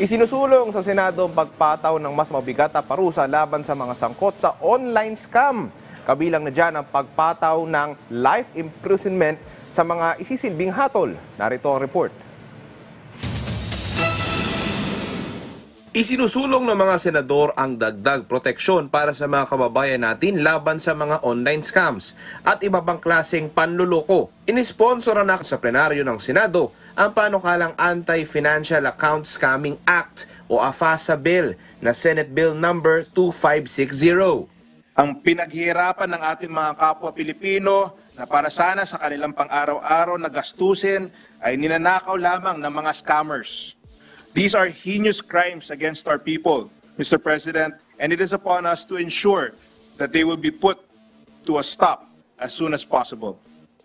Isinusulong sa Senado ang pagpataw ng mas mabigat na parusa laban sa mga sangkot sa online scam. Kabilang na dyan ang pagpataw ng life imprisonment sa mga isisilbing hatol. Narito ang report. Isinusulong ng mga senador ang dagdag proteksyon para sa mga kababayan natin laban sa mga online scams at iba pang klaseng panluloko. Inisponsoran na sa plenaryo ng Senado ang panukalang Anti-Financial Account Scamming Act o AFASA Bill na Senate Bill number 2560. Ang pinaghihirapan ng ating mga kapwa Pilipino na para sana sa kanilang pang-araw-araw na gastusin ay ninanakaw lamang ng mga scammers. These are heinous crimes against our people, Mr. President, and it is upon us to ensure that they will be put to a stop as soon as possible.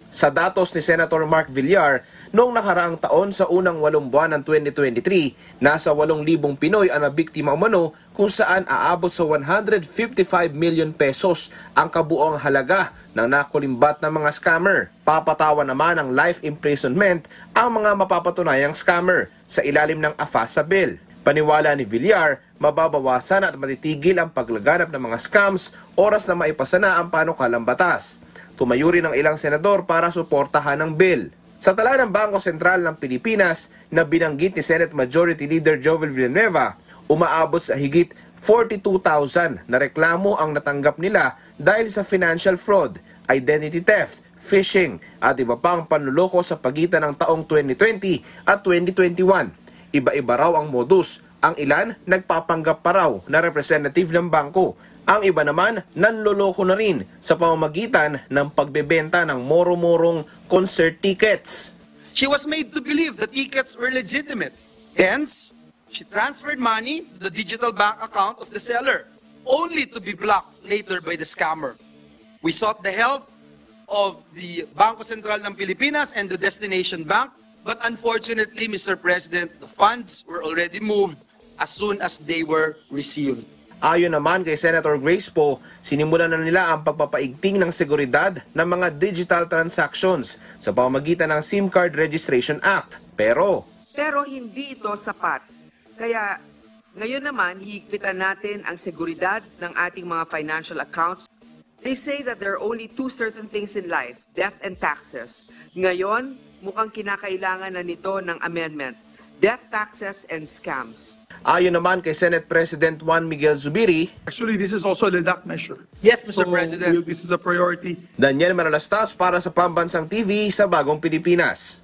Sa datos ni Senator Mark Villar, noong nakaraang taon sa unang 8 buwan ng 2023, nasa 8,000 Pinoy ang nabiktima umano kung saan aabot sa 155 million pesos ang kabuoang halaga ng nakulimbat ng mga scammer. Papatawan naman ng life imprisonment ang mga mapapatunayang scammer sa ilalim ng AFASA Bill. Paniwala ni Villar, mababawasan at matitigil ang paglaganap ng mga scams oras na maipasa na ang panukalang batas. Tumayo rin ang ilang senador para suportahan ang bill. Sa tala ng Bangko Sentral ng Pilipinas na binanggit ni Senate Majority Leader Jovel Villanueva, umaabot sa higit 42,000 na reklamo ang natanggap nila dahil sa financial fraud, identity theft, phishing at iba pang panluloko sa pagitan ng taong 2020 at 2021. Iba-iba raw ang modus. Ang ilan nagpapanggap pa raw na representative ng bangko. Ang iba naman nanloloko na rin sa pamamagitan ng pagbebenta ng moro-morong concert tickets. She was made to believe the tickets were legitimate. Hence, she transferred money to the digital bank account of the seller, only to be blocked later by the scammer. We sought the help of the Bangko Sentral ng Pilipinas and the Destination Bank, but unfortunately, Mr. President, the funds were already moved as soon as they were received. Ayon naman kay Senator Grace Poe, sinimulan na nila ang pagpapaigting ng seguridad ng mga digital transactions sa pamamagitan ng SIM Card Registration Act. Pero hindi ito sapat. Kaya ngayon naman, hihigpitan natin ang seguridad ng ating mga financial accounts. They say that there are only two certain things in life, death and taxes. Ngayon, mukhang kinakailangan na nito ng amendment, death, taxes, and scams. ayon naman kay Senate President Juan Miguel Zubiri, actually, this is also a LEDAC measure. Yes, Mr. President. This is a priority. Daniel Manalastas para sa Pambansang TV sa Bagong Pilipinas.